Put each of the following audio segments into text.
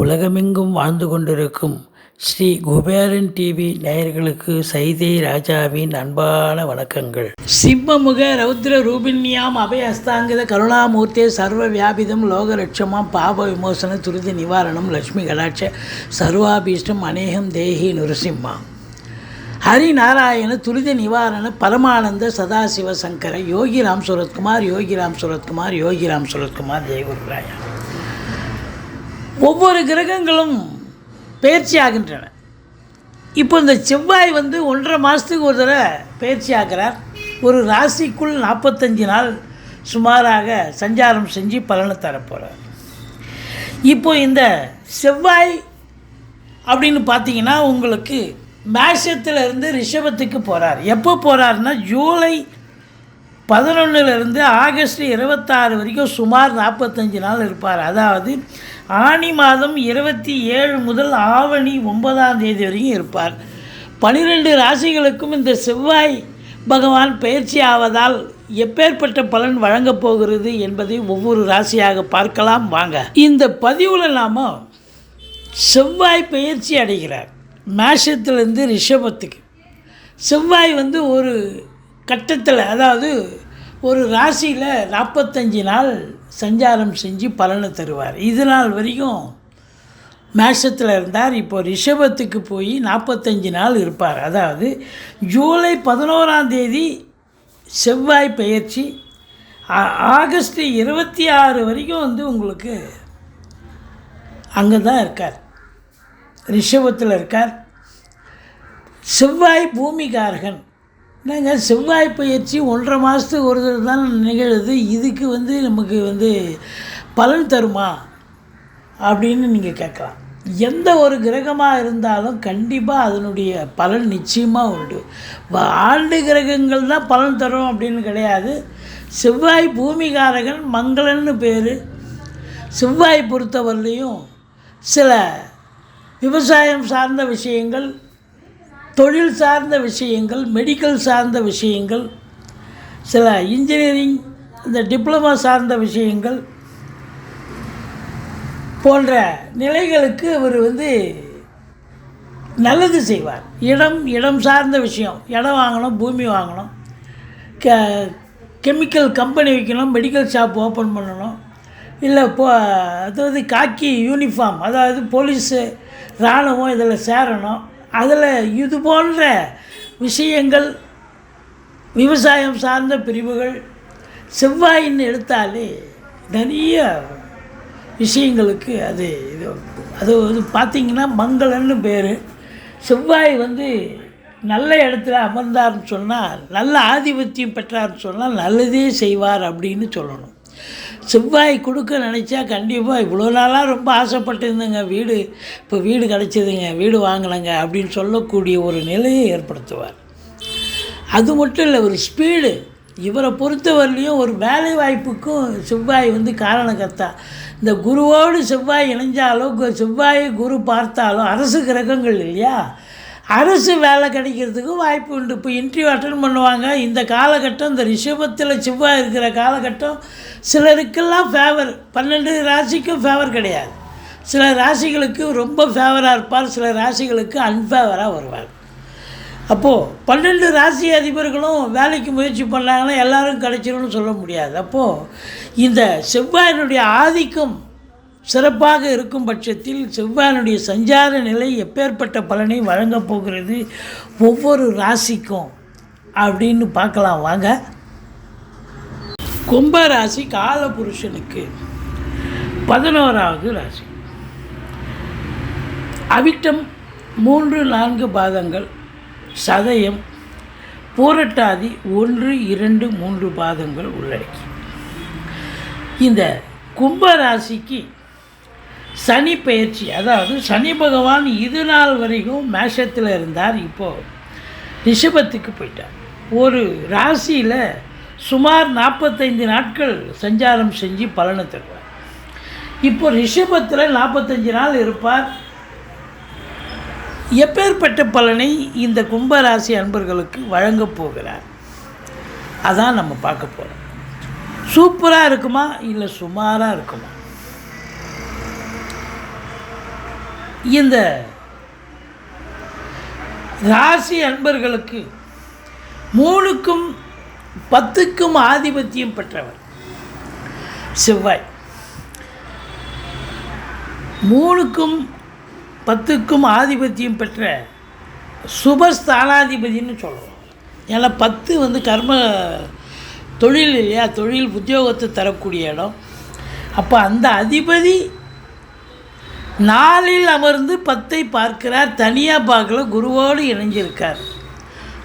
உலகமெங்கும் வாழ்ந்து கொண்டிருக்கும் ஸ்ரீ குபேரன் டிவி நேயர்களுக்கு சைதை ராஜாவின் அன்பான வணக்கங்கள். சிம்மமுக ரௌத்ர ரூபிண்யாம் அபய அஸ்தாங்கித கருணாமூர்த்தே சர்வ வியாபிதம் லோகரட்சமாம் பாப விமோசன துரித நிவாரணம் லட்சுமி கடாட்ச சர்வாபீஷ்டம் அநேகம் தேஹி நுரசிம்மா ஹரிநாராயண துரித நிவாரண பரமானந்த சதாசிவ சங்கர யோகிராம் சுரத்குமார் யோகிராம் சுரத்குமார் யோகிராம் சுரத்குமார் ஜெயகுருராயா. ஒவ்வொரு கிரகங்களும் பயிற்சி ஆகின்றன. இப்போ இந்த செவ்வாய் 1.5 மாதத்துக்கு ஒரு தடவை பயிற்சி ஆகிறார். ஒரு ராசிக்குள் 45 நாள் சுமாராக சஞ்சாரம் செஞ்சு பலனை தரப்போகிறார். இப்போ இந்த செவ்வாய் அப்படின்னு பார்த்தீங்கன்னா உங்களுக்கு மேஷத்திலிருந்து ரிஷபத்துக்கு போகிறார். எப்போ போகிறாருன்னா ஜூலை 11லேருந்து ஆகஸ்ட் 26 வரைக்கும் சுமார் 45 நாள் இருப்பார். அதாவது ஆனி மாதம் 27 முதல் ஆவணி 9ஆம் தேதி வரைக்கும் இருப்பார். 12 ராசிகளுக்கும் இந்த செவ்வாய் பகவான் பயிற்சி ஆவதால் எப்பேற்பட்ட பலன் வழங்கப் போகிறது என்பதை ஒவ்வொரு ராசியாக பார்க்கலாம் வாங்க. இந்த பதிவில் நாம் செவ்வாய் பயிற்சி அடைகிறார் மேஷத்திலிருந்து ரிஷபத்துக்கு. செவ்வாய் ஒரு கட்டத்தில், அதாவது ஒரு ராசியில் 45 நாள் சஞ்சாரம் செஞ்சு பலனை தருவார். இது நாள் வரைக்கும் மேஷத்தில் இருந்தார். இப்போ ரிஷபத்துக்கு போய் 45 நாள் இருப்பார். அதாவது ஜூலை 11ஆம் தேதி செவ்வாய் பயிற்சி, ஆகஸ்ட் 26 வரைக்கும் உங்களுக்கு அங்கே தான் இருக்கார், ரிஷபத்தில் இருக்கார். செவ்வாய் பூமிகாரகன். என்னங்க செவ்வாய் பயிற்சி 1.5 மாதத்துக்கு ஒரு தடவை தான் நிகழுது, இதுக்கு நமக்கு பலன் தருமா அப்படின்னு நீங்கள் கேட்கலாம். எந்த ஒரு கிரகமாக இருந்தாலும் கண்டிப்பாக அதனுடைய பலன் நிச்சயமாக உண்டு. ஆண்டு கிரகங்கள் தான் பலன் தரும் அப்படின்னு கிடையாது. செவ்வாய் பூமிகாரகன் மங்களன்னு பேர். செவ்வாய் பொறுத்தவரையிலையும் சில விவசாயம் சார்ந்த விஷயங்கள், தொழில் சார்ந்த விஷயங்கள், மெடிக்கல் சார்ந்த விஷயங்கள், சில இன்ஜினியரிங், இந்த டிப்ளமா சார்ந்த விஷயங்கள் போன்ற நிலைகளுக்கு அவர் நல்லது செய்வார். இடம் சார்ந்த விஷயம், இடம் வாங்கணும், பூமி வாங்கணும், கெமிக்கல் கம்பெனி வைக்கணும், மெடிக்கல் ஷாப் ஓப்பன் பண்ணணும், இல்லை அதாவது காக்கி யூனிஃபார்ம், அதாவது போலீஸு இராணுவம் இதில் சேரணும், அதில் இது போன்ற விஷயங்கள், விவசாயம் சார்ந்த பிரிவுகள் செவ்வாயின்னு எடுத்தாலே நிறைய விஷயங்களுக்கு அது பார்த்திங்கன்னா மங்களன்னு பேர். செவ்வாய் நல்ல இடத்துல அமர்ந்தார்னு சொன்னால், நல்ல ஆதிபத்தியம் பெற்றார்னு சொன்னால் நல்லதே செய்வார் அப்படின்னு சொல்லணும். செவ்வாய் கொடுக்க நினச்சா கண்டிப்பாக இவ்வளோ நாளாக ரொம்ப ஆசைப்பட்டிருந்தேங்க, இப்போ வீடு கிடச்சிதுங்க, வீடு வாங்கினங்க அப்படின்னு சொல்லக்கூடிய ஒரு நிலையை ஏற்படுத்துவார். அது மட்டும் இல்லை, ஒரு ஸ்பீடு. இவரை பொறுத்தவரையிலையும் ஒரு வேலை வாய்ப்புக்கும் செவ்வாய் காரணக்கர்த்தா. இந்த குருவோடு செவ்வாய் இணைஞ்சாலும், செவ்வாய் குரு பார்த்தாலும், அரசு கிரகங்கள் இல்லையா, அரசு வேலை கிடைக்கிறதுக்கும் வாய்ப்பு உண்டு. இப்போ இன்டர்வியூ அட்டன் பண்ணுவாங்க. இந்த காலகட்டம், இந்த ரிஷபத்தில் செவ்வாய் இருக்கிற காலகட்டம் சிலருக்கெல்லாம் ஃபேவர், 12 ராசிக்கும் ஃபேவர் கிடையாது. சில ராசிகளுக்கு ரொம்ப ஃபேவராக இருப்பார், சில ராசிகளுக்கு அன்ஃபேவராக வருவார். அப்போது 12 ராசி அதிபர்களும் வேலைக்கு முயற்சி பண்ணாங்கன்னா எல்லோரும் கிடைச்சிரும்னு சொல்ல முடியாது. அப்போது இந்த செவ்வாயினுடைய ஆதிக்கம் சிறப்பாக இருக்கும் பட்சத்தில் செவ்வாயினுடைய சஞ்சார நிலை எப்பேற்பட்ட பலனை வழங்கப் போகிறது ஒவ்வொரு ராசிக்கும் அப்படின்னு பார்க்கலாம் வாங்க. கும்ப ராசி காலபுருஷனுக்கு 11வது ராசி. அவிட்டம் 3-4 பாதங்கள், சதயம், பூரட்டாதி 1-2-3 பாதங்கள் உள்ளடக்கி இந்த கும்ப ராசிக்கு சனி பயிற்சி, அதாவது சனி பகவான் இது நாள் வரைக்கும் மேஷத்தில் இருந்தார், இப்போது ரிஷபத்துக்கு போயிட்டார். ஒரு ராசியில் சுமார் 45 நாட்கள் சஞ்சாரம் செஞ்சு பலனை தருவார். இப்போ ரிஷபத்தில் 45 நாள் இருப்பார். எப்பேற்பட்ட பலனை இந்த கும்பராசி அன்பர்களுக்கு வழங்கப் போகிறார் அதான் நம்ம பார்க்க போகிறோம். சூப்பராக இருக்குமா இல்லை சுமாராக இருக்குமா? இந்த ராசி அன்பர்களுக்கு 3க்கும் 10க்கும் ஆதிபத்தியம் பெற்றவர் செவ்வாய். 3க்கும் 10க்கும் ஆதிபத்தியம் பெற்ற சுபஸ்தானாதிபதினு சொல்லலாம். ஏன்னா 10 கர்ம தொழில் இல்லையா, தொழில் உத்தியோகத்தை தரக்கூடிய இடம். அப்போ அந்த அதிபதி 4ல் அமர்ந்து 10ஐ பார்க்கிறார். தனியாக பார்க்கல, குருவோடு இணைஞ்சிருக்கார்.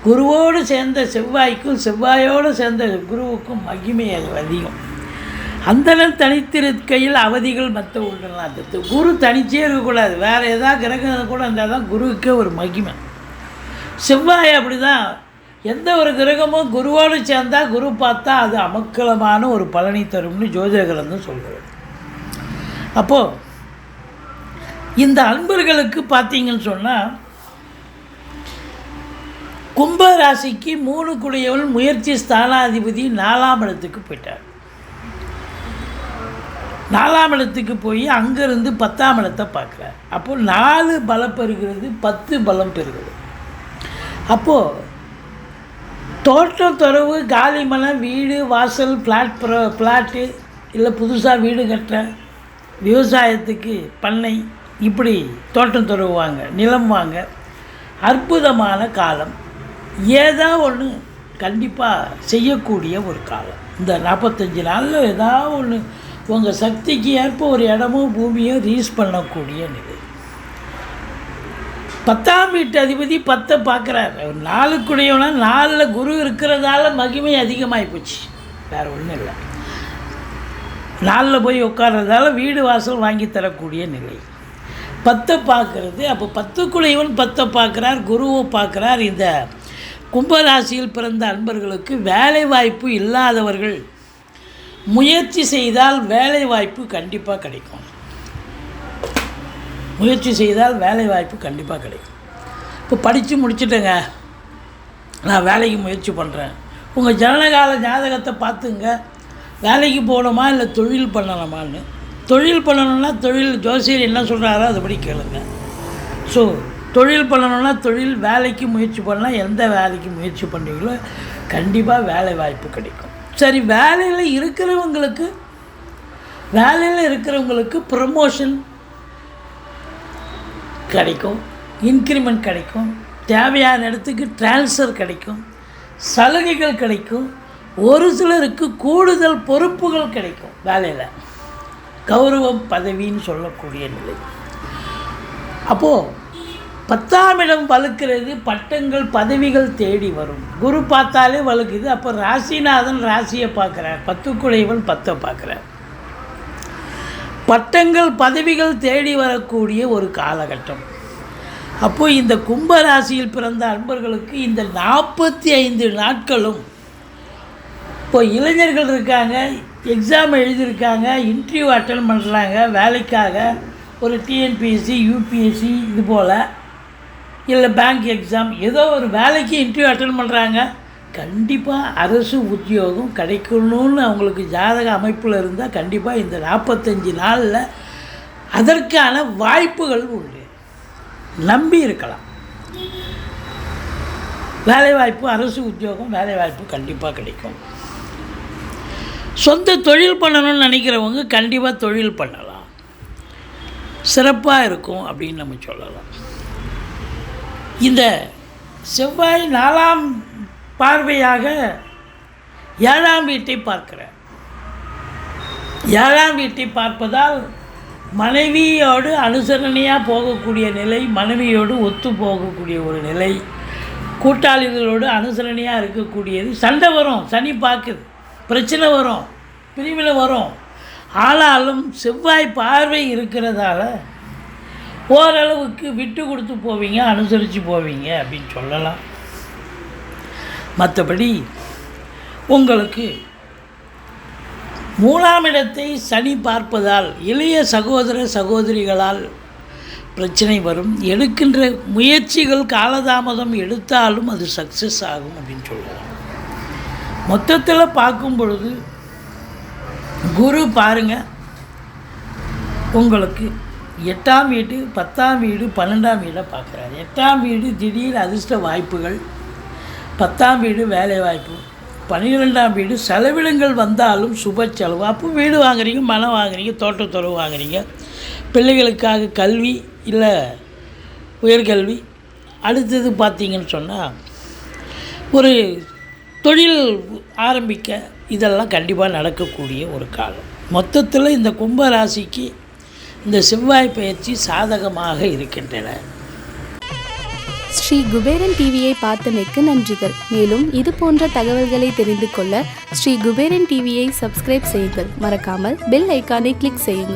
குருவோடு சேர்ந்த செவ்வாய்க்கும் செவ்வாயோடு சேர்ந்த குருவுக்கும் மகிமை அதிகம். அந்தனர் தனித்திருக்கையில் அவதிகள் மற்ற உண்டலாம். அந்த குரு தனிச்சே இருக்கக்கூடாது, வேறு ஏதாவது கிரகம் கூட இருந்தால் தான் குருவுக்கே ஒரு மகிமை. செவ்வாய் அப்படி தான். எந்த ஒரு கிரகமும் குருவோடு சேர்ந்தால் குரு பார்த்தா அது அமக்கலமான ஒரு பலனை தரும்னு ஜோதிட கிரந்தம் சொல்கிறது. அப்போது இந்த அன்பர்களுக்கு பார்த்தீங்கன்னு சொன்னால், கும்ப ராசிக்கு 3 குடையவள் முயற்சி ஸ்தானாதிபதி 4ஆம் இடத்துக்கு போயிட்டார். 4ஆம் இடத்துக்கு போய் அங்கேருந்து 10ஆம் இடத்தை பார்க்குறார். அப்போது 4 பலம் பெறுகிறது, 10 பலம் பெறுகிறது. அப்போது தோட்டம் துறவு காலி மனை வீடு வாசல் ஃப்ளாட்டு இல்லை புதுசாக வீடு கட்டுற விவசாயத்துக்கு பண்ணை இப்படி தோட்டம் துறவுவாங்க, நிலம் வாங்க அற்புதமான காலம். ஏதோ ஒன்று கண்டிப்பாக செய்யக்கூடிய ஒரு காலம். இந்த 45 நாளில் ஏதாவது ஒன்று உங்கள் சக்திக்கு ஏற்ப ஒரு இடமோ பூமியோ ரீஸ் பண்ணக்கூடிய நிலை. 10ஆம் வீட்டு அதிபதி 10 பார்க்குறார். 4க்குடையவனா 4ல் குரு இருக்கிறதால மகிமை அதிகமாகி போச்சு, வேறு ஒன்றும் இல்லை. 4ல் போய் உட்கார்றதால வீடு வாசல் வாங்கி தரக்கூடிய நிலை. 10 பார்க்குறது. அப்போ 10க்குடையவன் 10 பார்க்குறார், குருவை பார்க்குறார். இந்த கும்பராசியில் பிறந்த அன்பர்களுக்கு வேலை வாய்ப்பு இல்லாதவர்கள் முயற்சி செய்தால் வேலை வாய்ப்பு கண்டிப்பாக கிடைக்கும். முயற்சி செய்தால் வேலை வாய்ப்பு கண்டிப்பாக கிடைக்கும். இப்போ படித்து முடிச்சுட்டேங்க, நான் வேலைக்கு முயற்சி பண்ணுறேன். உங்கள் ஜனனகால ஜாதகத்தை பார்த்துங்க, வேலைக்கு போகணுமா இல்லை தொழில் பண்ணணுமான்னு. தொழில் பண்ணணுன்னா தொழில் ஜோசியர் என்ன சொல்கிறாரோ அதுபடி கேளுங்க. ஸோ தொழில் பண்ணணுன்னா தொழில், வேலைக்கு முயற்சி பண்ணால் எந்த வேலைக்கு முயற்சி பண்ணுறீங்களோ கண்டிப்பாக வேலை வாய்ப்பு கிடைக்கும். சரி, வேலையில் இருக்கிறவங்களுக்கு ப்ரமோஷன் கிடைக்கும், இன்க்ரிமெண்ட் கிடைக்கும், தேவையான இடத்துக்கு ட்ரான்ஸ்ஃபர் கிடைக்கும், சலுகைகள் கிடைக்கும், ஒரு சிலருக்கு கூடுதல் பொறுப்புகள் கிடைக்கும். வேலையில் கௌரவம் பதவின்னு சொல்லக்கூடிய நிலை. அப்போது 10ஆம் இடம் வலுக்கிறது, பட்டங்கள் பதவிகள் தேடி வரும். குரு பார்த்தாலே வலுக்குது. அப்போ ராசிநாதன் ராசியை பார்க்குறார், 10க்குடையவன் 10 பார்க்குறார். பட்டங்கள் பதவிகள் தேடி வரக்கூடிய ஒரு காலகட்டம். அப்போது இந்த கும்ப ராசியில் பிறந்த அன்பர்களுக்கு இந்த 45 நாட்களும், இப்போ இளைஞர்கள் இருக்காங்க, எக்ஸாம் எழுதியிருக்காங்க, இன்டர்வியூ அட்டன் பண்ணுறாங்க வேலைக்காக, ஒரு டிஎன்பிஎஸ்சி யூபிஎஸ்சி இது போல், இல்லை பேங்க் எக்ஸாம், ஏதோ ஒரு வேலைக்கு இன்டர்வியூ அட்டன் பண்ணுறாங்க. கண்டிப்பாக அரசு உத்தியோகம் கிடைக்கணும்னு அவங்களுக்கு ஜாதக அமைப்பில் இருந்தால் கண்டிப்பாக இந்த 45 நாளில் அதற்கான வாய்ப்புகள் உண்டு. நம்பி இருக்கலாம். வேலைவாய்ப்பு, அரசு உத்தியோகம், வேலைவாய்ப்பு கண்டிப்பாக கிடைக்கும். சொந்த தொழில் பண்ணணும்னு நினைக்கிறவங்க கண்டிப்பாக தொழில் பண்ணலாம், சிறப்பாக இருக்கும் அப்படின்னு நம்ம சொல்லலாம். இந்த செவ்வாய் 4ஆம் பார்வையாக 7ஆம் வீட்டை பார்க்கிறார். 7ஆம் வீட்டை பார்ப்பதால் மனைவியோடு அனுசரணையாக போகக்கூடிய நிலை, மனைவியோடு ஒத்து போகக்கூடிய ஒரு நிலை, கூட்டாளிகளோடு அனுசரணையாக இருக்கக்கூடியது. சண்டை வரும், சனி பார்க்குது, பிரச்சனை வரும், பிரிவில் வரும். ஆனாலும் செவ்வாய் பார்வை இருக்கிறதால ஓரளவுக்கு விட்டு கொடுத்து போவீங்க, அனுசரித்து போவீங்க அப்படின்னு சொல்லலாம். மற்றபடி உங்களுக்கு 3ஆம் இடத்தை சனி பார்ப்பதால் இளைய சகோதர சகோதரிகளால் பிரச்சனை வரும். எடுக்கின்ற முயற்சிகள் காலதாமதம் எடுத்தாலும் அது சக்ஸஸ் ஆகும் அப்படின்னு சொல்லலாம். மொத்தத்தில் பார்க்கும் பொழுது குரு பாருங்கள் உங்களுக்கு 8ஆம் வீடு 10ஆம் வீடு 12ஆம் வீடை பார்க்குறாரு. 8ஆம் வீடு திடீர் அதிர்ஷ்ட வாய்ப்புகள், 10ஆம் வீடு வேலை வாய்ப்பு, 12ஆம் வீடு செலவினங்கள் வந்தாலும் சுப செலவு. அப்போ வீடு வாங்குறீங்க, மனம் வாங்குறீங்க, தோட்டத்துறவு வாங்குறீங்க, பிள்ளைகளுக்காக கல்வி இல்லை உயர்கல்வி. அடுத்தது பார்த்திங்கன்னு சொன்னால் ஒரு தொழில் ஆரம்பிக்க இதெல்லாம் கண்டிப்பாக நடக்கக்கூடிய ஒரு காலம். மொத்தத்தில் இந்த கும்ப ராசிக்கு இந்த செவ்வாய் பயிற்சி சாதகமாக இருக்கின்றன. ஸ்ரீ குபேரன் டிவியை பார்த்தமைக்கு நன்றிகள். மேலும் இது போன்ற தகவல்களை தெரிந்து கொள்ள ஸ்ரீ குபேரன் டிவியை சப்ஸ்கிரைப் செய்யுங்கள். மறக்காமல் பெல் ஐக்கானை கிளிக் செய்யுங்கள்.